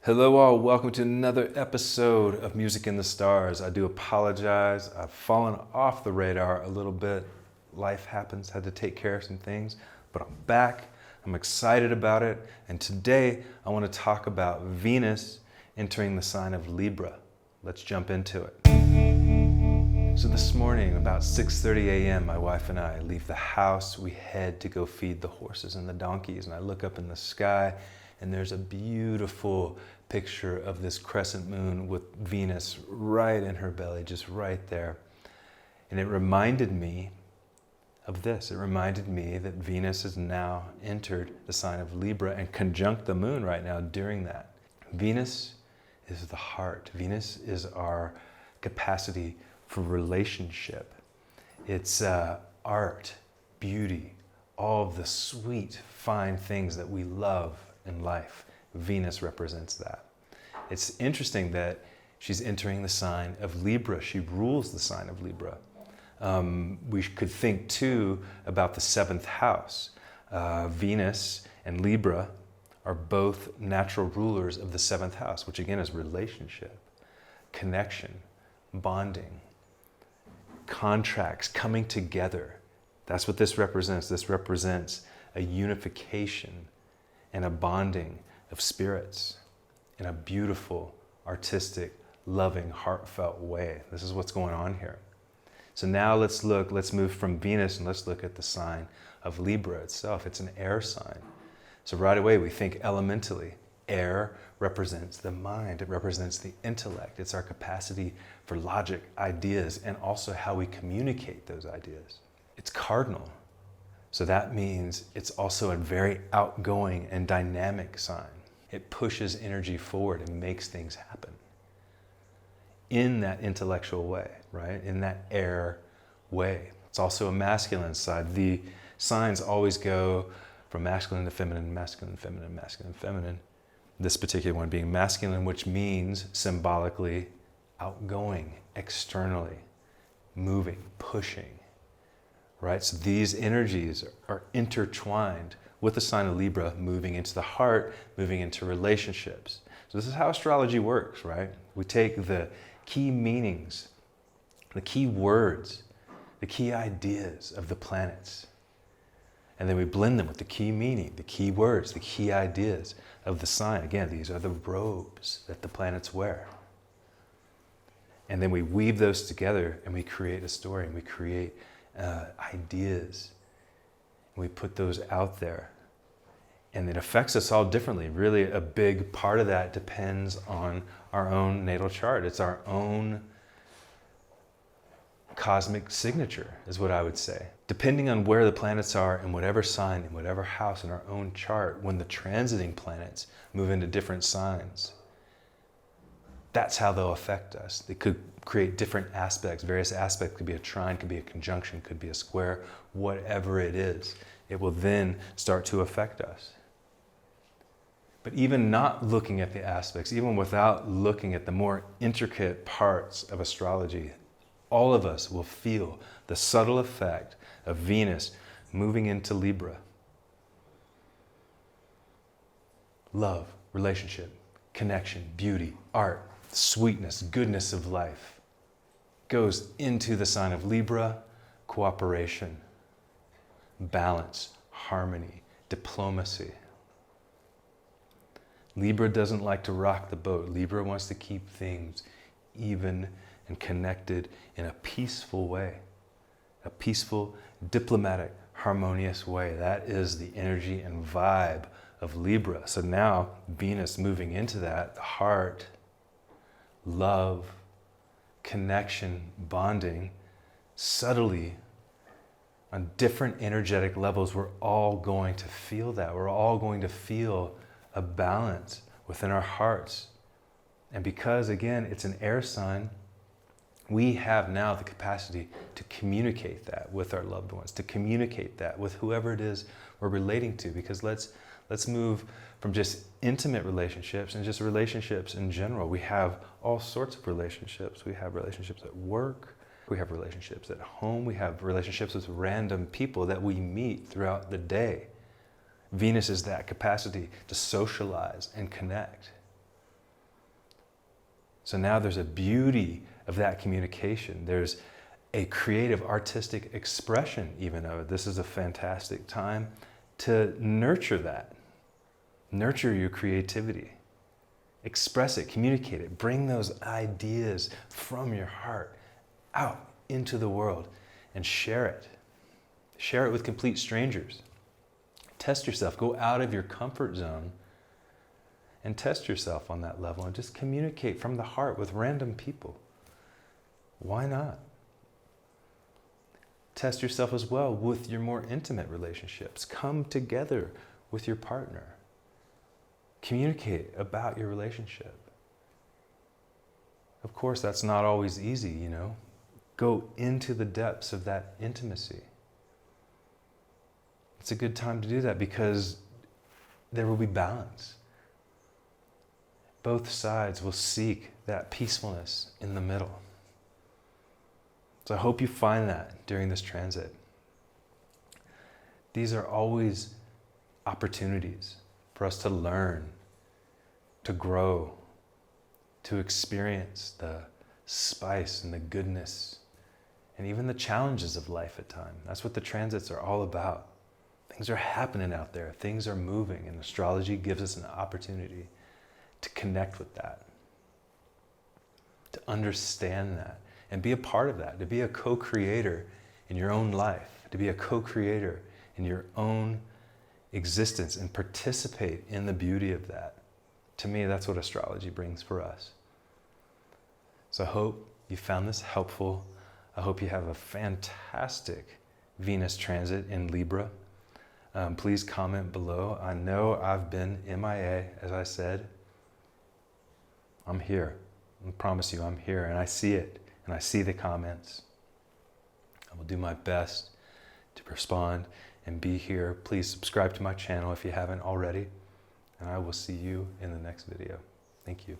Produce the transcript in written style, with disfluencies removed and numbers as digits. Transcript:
Hello all, welcome to another episode of Music in the Stars. I do apologize, I've fallen off the radar a little bit. Life happens, had to take care of some things, but I'm back, I'm excited about it, and today I want to talk about Venus entering the sign of Libra. Let's jump into it. So this morning, about 6:30 a.m., my wife and I leave the house, we head to go feed the horses and the donkeys, and I look up in the sky, and there's a beautiful picture of this crescent moon with Venus right in her belly, just right there. And it reminded me of this. It reminded me that Venus has now entered the sign of Libra and conjunct the moon right now during that. Venus is the heart. Venus is our capacity for relationship. It's art, beauty, all of the sweet, fine things that we love in life. Venus represents that. It's interesting that she's entering the sign of Libra. She rules the sign of Libra. We could think too about the seventh house. Venus and Libra are both natural rulers of the seventh house, which again is relationship, connection, bonding, contracts, coming together. That's what this represents. This represents a unification and a bonding of spirits in a beautiful, artistic, loving, heartfelt way. This is what's going on here. So now let's move from Venus and let's look at the sign of Libra itself. It's an air sign. So right away we think elementally. Air represents the mind. It represents the intellect. It's our capacity for logic, ideas, and also how we communicate those ideas. It's cardinal. So that means it's also a very outgoing and dynamic sign. It pushes energy forward and makes things happen in that intellectual way, right? In that air way. It's also a masculine side. The signs always go from masculine to feminine, masculine, feminine, masculine, feminine. This particular one being masculine, which means symbolically outgoing, externally, moving, pushing. Right? So these energies are intertwined with the sign of Libra, moving into the heart, moving into relationships. So this is how astrology works, right? We take the key meanings, the key words, the key ideas of the planets, and then we blend them with the key meaning, the key words, the key ideas of the sign. Again, these are the robes that the planets wear. And then we weave those together and we create a story and we create ideas. We put those out there. And it affects us all differently. Really, a big part of that depends on our own natal chart. It's our own cosmic signature, is what I would say. Depending on where the planets are in whatever sign, in whatever house in our own chart, when the transiting planets move into different signs, that's how they'll affect us. They could create different aspects. Various aspects could be a trine, could be a conjunction, could be a square, whatever it is. It will then start to affect us. But even not looking at the aspects, even without looking at the more intricate parts of astrology, all of us will feel the subtle effect of Venus moving into Libra. Love, relationship, connection, beauty, art, sweetness, goodness of life goes into the sign of Libra. Cooperation, balance, harmony, diplomacy. Libra doesn't like to rock the boat. Libra wants to keep things even and connected in a peaceful way, a peaceful, diplomatic, harmonious way. That is the energy and vibe of Libra. So now Venus moving into that, the heart, love, connection, bonding, subtly on different energetic levels, we're all going to feel that. We're all going to feel a balance within our hearts. And because, again, it's an air sign, we have now the capacity to communicate that with our loved ones, to communicate that with whoever it is we're relating to. Because let's move from just intimate relationships and just relationships in general. We have all sorts of relationships. We have relationships at work. We have relationships at home. We have relationships with random people that we meet throughout the day. Venus is that capacity to socialize and connect. So now there's a beauty of that communication. There's a creative, artistic expression even of it. This is a fantastic time to nurture that. Nurture your creativity. Express it, communicate it, bring those ideas from your heart out into the world and share it. Share it with complete strangers. Test yourself, go out of your comfort zone and test yourself on that level and just communicate from the heart with random people. Why not? Test yourself as well with your more intimate relationships. Come together with your partner. Communicate about your relationship. Of course, that's not always easy, you know. Go into the depths of that intimacy. It's a good time to do that because there will be balance. Both sides will seek that peacefulness in the middle. So I hope you find that during this transit. These are always opportunities for us to learn, to grow, to experience the spice and the goodness and even the challenges of life at times. That's what the transits are all about. Things are happening out there. Things are moving, and astrology gives us an opportunity to connect with that, to understand that, and be a part of that, to be a co-creator in your own life, to be a co-creator in your own existence and participate in the beauty of that. To me, that's what astrology brings for us. So I hope you found this helpful. I hope you have a fantastic Venus transit in Libra. Please comment below. I know I've been MIA, as I said. I'm here. I promise you I'm here, and I see it, and I see the comments. I will do my best to respond and be here. Please subscribe to my channel if you haven't already, and I will see you in the next video. Thank you.